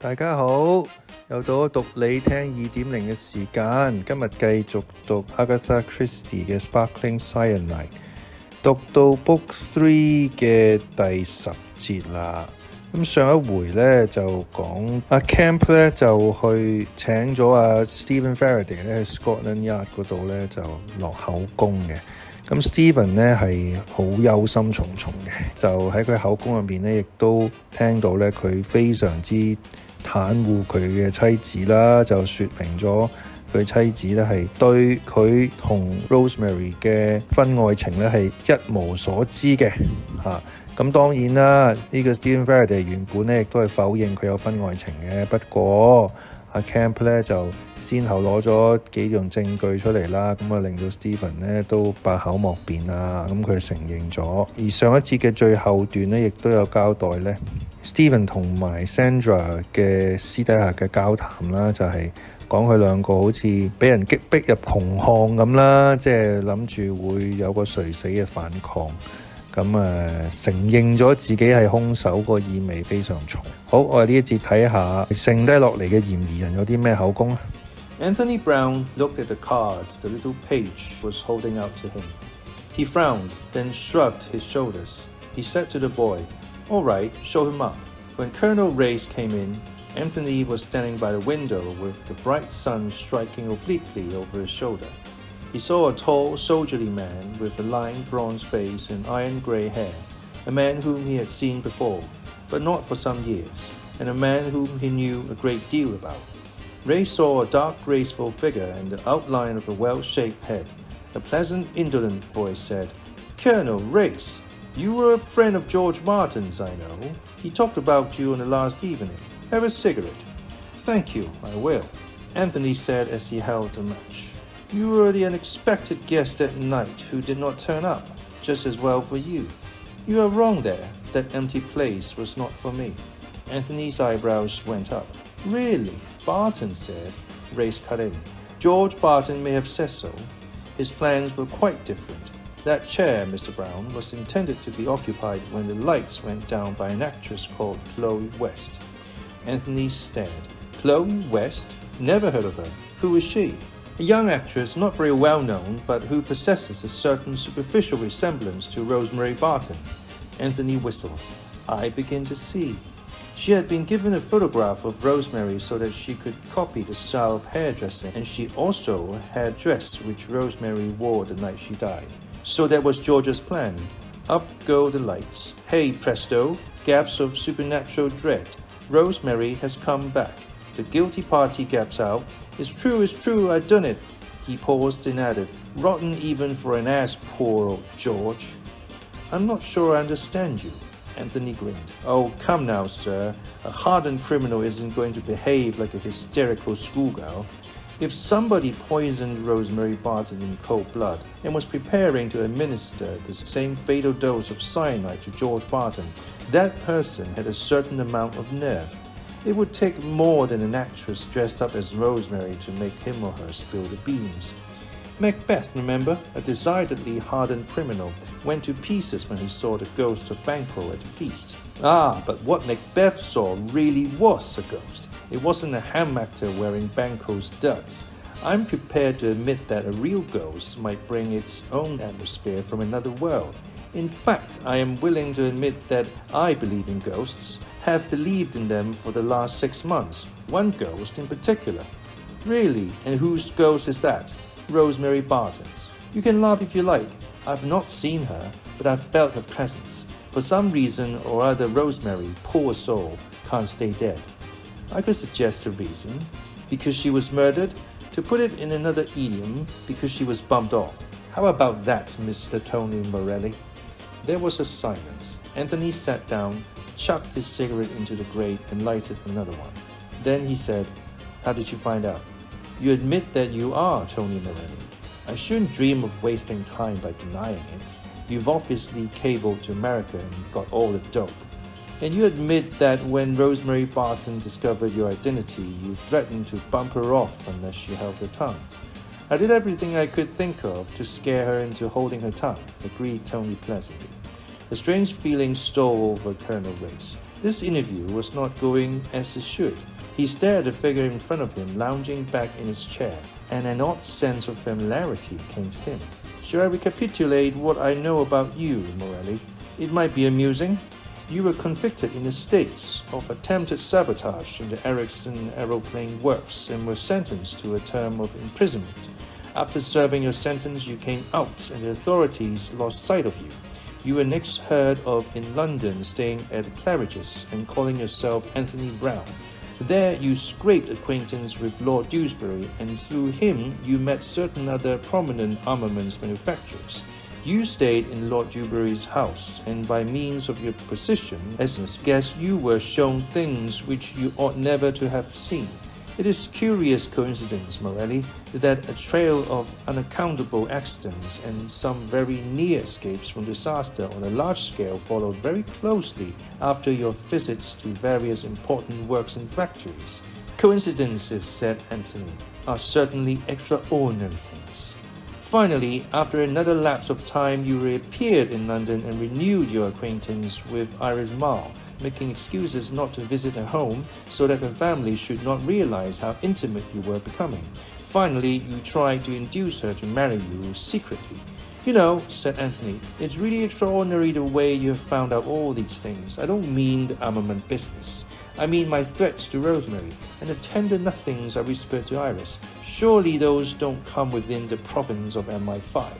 大家好，又到咗讀你聽2.0嘅時間，今日繼續讀 A.Christie 嘅 Sparkling Cyanide， 讀到 Book 3嘅第10節啦。咁上一回咧就講阿 Camp 咧就去請咗阿 Stephen Faraday 咧去 Scotland Yard 嗰度咧就落口供嘅。咁 Stephen 咧係好憂心忡忡嘅，就喺佢口供入面咧亦都聽到咧佢非常之袒護佢嘅妻子啦，就說明咗佢妻子咧係對佢同 Rosemary 嘅婚外情咧係一無所知嘅嚇。咁當然啦，呢個 Stephen Faraday 原本咧亦都係否認佢有婚外情嘅，不過阿 Camp 咧就先後攞咗幾樣證據出嚟啦，咁啊令到 Stephen 咧都百口莫辯啦，咁佢承認咗。而上一節嘅最後段咧，亦都有交代咧 Stephen 同埋 Sandra 嘅私底下嘅交談啦，就係講佢兩個好似俾人逼入窮巷咁啦，即係諗住會有個垂死嘅反抗。咁承認咗自己係兇手，個意味非常重。好，我哋呢一節睇下剩低落嚟嘅嫌疑人有啲咩口供啊。 Anthony Browne looked at the card the little page was holding out to him. He frowned, then shrugged his shoulders. He said to the boy, "All right, show him up." When Colonel Race came in, Anthony was standing by the window with the bright sun striking obliquely over his shoulder.He saw a tall, soldierly man with a lined bronze face and iron grey hair, a man whom he had seen before, but not for some years, and a man whom he knew a great deal about. Ray saw a dark, graceful figure and the outline of a well-shaped head. A pleasant, indolent voice said, "Colonel Race, you were a friend of George Martin's, I know. He talked about you on the last evening. Have a cigarette?" "Thank you, I will," Anthony said as he held a match.You were the unexpected guest that night who did not turn up. Just as well for you. You are wrong there. That empty place was not for me. Anthony's eyebrows went up. Really? Barton said. Race cut in. George Barton may have said so. His plans were quite different. That chair, Mr. Browne, was intended to be occupied when the lights went down by an actress called Chloe West. Anthony stared. Chloe West? Never heard of her. Who is she?A young actress not very well known, but who possesses a certain superficial resemblance to Rosemary Barton. Anthony whistled. I begin to see. She had been given a photograph of Rosemary so that she could copy the style of hairdressing, and she also had dress which Rosemary wore the night she died. So that was George's plan. Up go the lights. Hey presto, gaps of supernatural dread. Rosemary has come back. The guilty party gaps out.It's true, I done it. He paused and added, rotten even for an ass, poor old George. I'm not sure I understand you. Anthony grinned. Oh, come now, sir. A hardened criminal isn't going to behave like a hysterical schoolgirl. If somebody poisoned Rosemary Barton in cold blood and was preparing to administer the same fatal dose of cyanide to George Barton, that person had a certain amount of nerve.It would take more than an actress dressed up as Rosemary to make him or her spill the beans. Macbeth, remember? A decidedly hardened criminal, went to pieces when he saw the ghost of Banquo at the feast. Ah, but what Macbeth saw really was a ghost. It wasn't a ham actor wearing Banquo's duds. I'm prepared to admit that a real ghost might bring its own atmosphere from another world. In fact, I am willing to admit that I believe in ghosts.Have believed in them for the last 6 months. One ghost in particular. Really? And whose ghost is that? Rosemary Barton's. You can laugh if you like. I've not seen her, but I've felt her presence. For some reason or other, Rosemary, poor soul, can't stay dead. I could suggest a reason. Because she was murdered? To put it in another idiom, because she was bumped off. How about that, Mr. Tony Morelli? There was a silence. Anthony sat down,chucked his cigarette into the grate and lighted another one. Then he said, How did you find out? You admit that you are Tony Morelli. I shouldn't dream of wasting time by denying it. You've obviously cabled to America and got all the dope. And you admit that when Rosemary Barton discovered your identity, you threatened to bump her off unless she held her tongue. I did everything I could think of to scare her into holding her tongue, agreed Tony pleasantly. A strange feeling stole over Colonel Race. This interview was not going as it should. He stared at the figure in front of him, lounging back in his chair, and an odd sense of familiarity came to him. Shall I recapitulate what I know about you, Morelli? It might be amusing. You were convicted in the States of attempted sabotage in the Erickson aeroplane works and were sentenced to a term of imprisonment. After serving your sentence, you came out and the authorities lost sight of you. You were next heard of in London, staying at Claridge's and calling yourself Anthony Browne. There you scraped acquaintance with Lord Dewsbury, and through him you met certain other prominent armaments manufacturers. You stayed in Lord Dewsbury's house, and by means of your position as guest you were shown things which you ought never to have seen. It is a curious coincidence, Morelli, that a trail of unaccountable accidents and some very near escapes from disaster on a large scale followed very closely after your visits to various important works and factories. Coincidences, said Anthony, are certainly extraordinary things. Finally, after another lapse of time, you reappeared in London and renewed your acquaintance with Iris Marr, making excuses not to visit her home so that her family should not realize how intimate you were becoming. Finally, you tried to induce her to marry you secretly. You know, said Anthony, it's really extraordinary the way you have found out all these things. I don't mean the armament business. I mean my threats to Rosemary and the tender nothings I whispered to Iris. Surely those don't come within the province of MI5.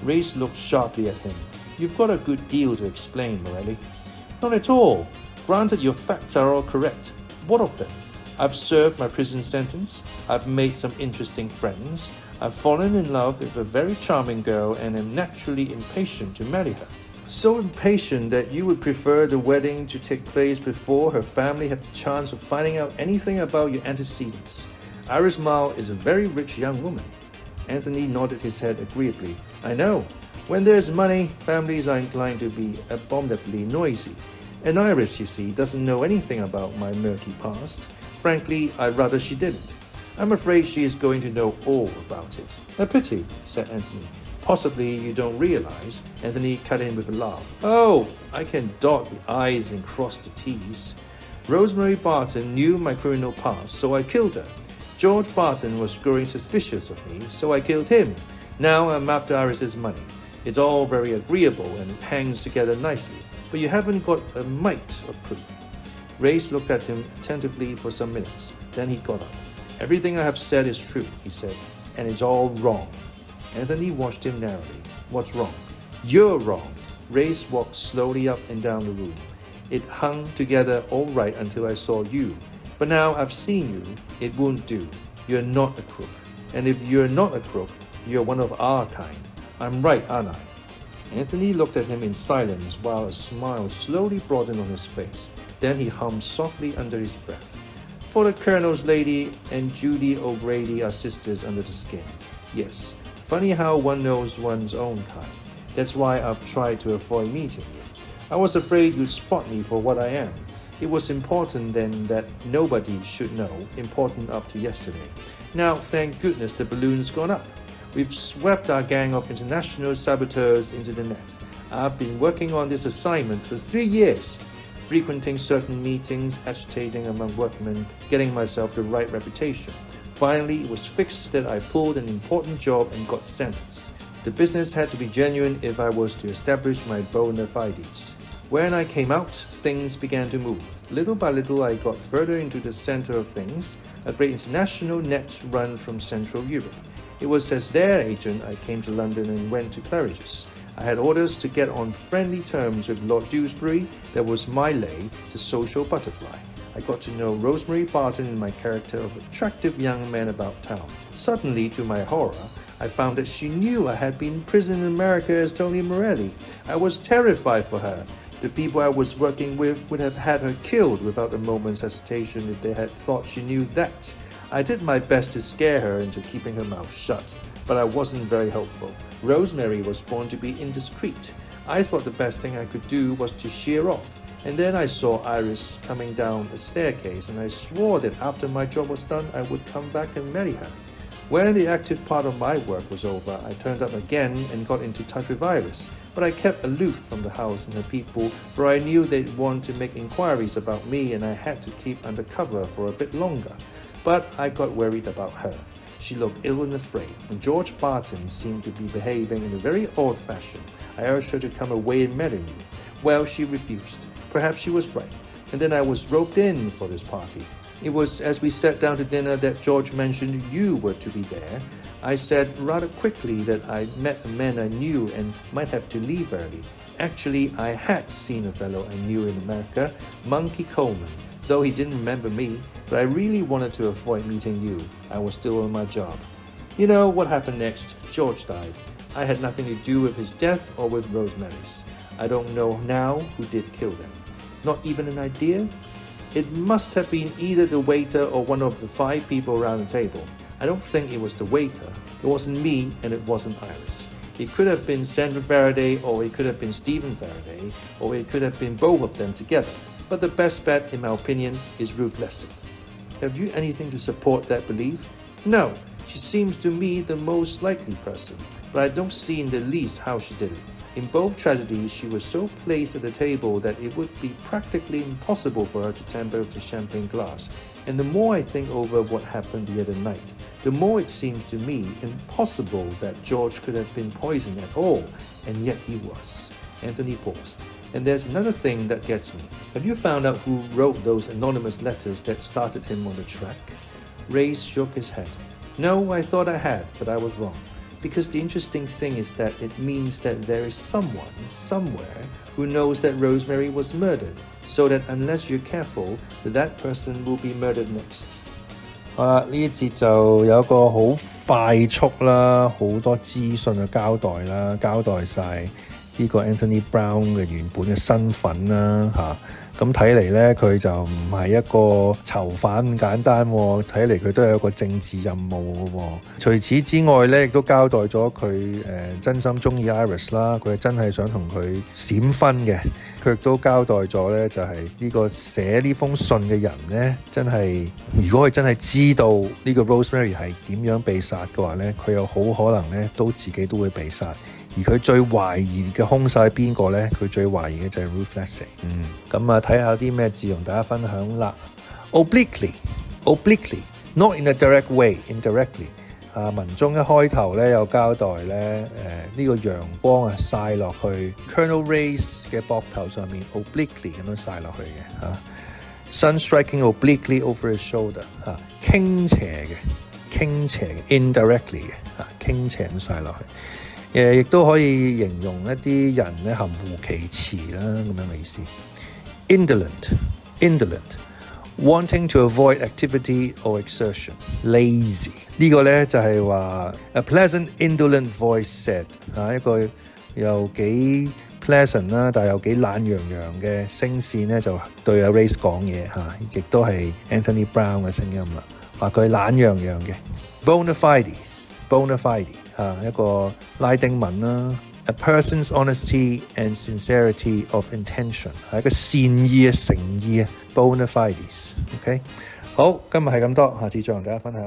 Race looked sharply at him. You've got a good deal to explain, Morelli. Not at all. Granted your facts are all correct. What of them? I've served my prison sentence. I've made some interesting friends. I've fallen in love with a very charming girl and am naturally impatient to marry her. So impatient that you would prefer the wedding to take place before her family have the chance of finding out anything about your antecedents. Iris Marr is a very rich young woman. Anthony nodded his head agreeably. I know. When there's money, families are inclined to be abominably noisy. And Iris, you see, doesn't know anything about my murky past. Frankly, I'd rather she didn't. I'm afraid she is going to know all about it. A pity, said Anthony. Possibly you don't realize, Anthony cut in with a laugh. Oh, I can dot the I's and cross the T's. Rosemary Barton knew my criminal past, so I killed her. George Barton was growing suspicious of me, so I killed him. Now I'm after Iris's money. It's all very agreeable and it hangs together nicely, but you haven't got a mite of proof. Race looked at him attentively for some minutes. Then he got up. Everything I have said is true, he said, and it's all wrong. Anthony watched him narrowly. What's wrong? You're wrong. Race walked slowly up and down the room. It hung together all right until I saw you. But now I've seen you, it won't do. You're not a crook. And if you're not a crook, you're one of our kind. I'm right, aren't I? Anthony looked at him in silence while a smile slowly broadened on his face. Then he hummed softly under his breath. For the Colonel's lady and Judy O'Grady are sisters under the skin. Yes. Funny how one knows one's own kind. That's why I've tried to avoid meeting you. I was afraid you'd spot me for what I am. It was important then that nobody should know, important up to yesterday. Now, thank goodness the balloon's gone up. We've swept our gang of international saboteurs into the net. I've been working on this assignment for 3 years, frequenting certain meetings, agitating among workmen, getting myself the right reputation. Finally, it was fixed that I pulled an important job and got sentenced. The business had to be genuine if I was to establish my Bona fides. When I came out, things began to move. Little by little, I got further into the center of things, a great international net run from Central Europe. It was as their agent I came to London and went to Claridge's. I had orders to get on friendly terms with Lord Dewsbury. That was my lay, the social butterfly. I got to know Rosemary Barton in my character of attractive young man about town. Suddenly, to my horror, I found that she knew I had been in prison in America as Tony Morelli. I was terrified for her. The people I was working with would have had her killed without a moment's hesitation if they had thought she knew that. I did my best to scare her into keeping her mouth shut, but I wasn't very helpful. Rosemary was born to be indiscreet. I thought the best thing I could do was to sheer off. And then I saw Iris coming down a staircase, and I swore that after my job was done, I would come back and marry her. When the active part of my work was over, I turned up again and got into touch with Iris. but I kept aloof from the house and the people, for I knew they'd want to make inquiries about me and I had to keep undercover for a bit longer. But I got worried about her. She looked ill and afraid, and George Barton seemed to be behaving in a very odd fashion. I urged her to come away and marry me. Well, she refused. Perhaps she was right. And then I was roped in for this party. It was as we sat down to dinner that George mentioned you were to be there. I said rather quickly that I met a man I knew and might have to leave early. Actually, I had seen a fellow I knew in America, Monkey Coleman, though he didn't remember me, but I really wanted to avoid meeting you. I was still on my job. You know what happened next? George died. I had nothing to do with his death or with Rosemary's. I don't know now who did kill them. Not even an idea? It must have been either the waiter or one of the 5 people around the table. I don't think it was the waiter. It wasn't me and it wasn't Iris. It could have been Sandra Faraday, or it could have been Stephen Faraday, or it could have been both of them together. But the best bet, in my opinion, is Ruth Lessing. Have you anything to support that belief? No, she seems to me the most likely person, but I don't see in the least how she did it. In both tragedies, she was so placed at the table that it would be practically impossible for her to tamper with the champagne glass. And the more I think over what happened the other night, the more it seems to me impossible that George could have been poisoned at all, and yet he was. Anthony paused. And there's another thing that gets me. Have you found out who wrote those anonymous letters that started him on the track? Race shook his head. No, I thought I had, but I was wrong. Because the interesting thing is that it means that there is someone, somewhere, who knows that Rosemary was murdered, so that unless you're careful, that person will be murdered next. 好啦，呢一節就有一個好快速啦，好多資訊嘅交代啦，交代晒呢個 Anthony Browne 嘅原本嘅身份啦嚇。咁睇嚟咧，佢就唔係一個囚犯咁簡單喎，睇嚟佢都有一個政治任務嘅喎。除此之外咧，亦都交代咗佢真心中意 Iris 啦，佢係真係想同佢閃婚嘅。佢亦都交代咗咧，就係呢個寫呢封信嘅人咧，真係如果佢真係知道呢個 Rosemary 係點樣被殺嘅話咧，佢又好可能咧自己都會被殺。而佢最懷疑嘅兇手係邊個呢？佢最懷疑嘅就係 Ruth Lessing。咁啊睇下有啲咩字同大家分享啦。Obliquely, not in a direct way, indirectly。文中一開頭咧有交代咧呢個陽光啊曬落去 Colonel Race 嘅膊頭上面 ，obliquely 咁樣曬落去嘅Sun striking obliquely over his shoulder 傾斜嘅 indirectly 嘅傾斜咁曬落去。亦都可以形容一啲人咧含糊其辭啦，咁樣嘅意思。Indolent, wanting to avoid activity or exertion. Lazy 呢個咧就係話 a pleasant indolent voice said 一個又幾 pleasant 啦，但係又幾懶洋洋嘅聲線咧就對阿 Race 講嘢亦都係 Anthony Browne 嘅聲音啦，話佢懶洋洋嘅。Bona fides。一個拉丁文啦 ，a person's honesty and sincerity of intention 係一個善意嘅誠意Bona fides。OK， 好，今日係咁多，下次再同大家分享。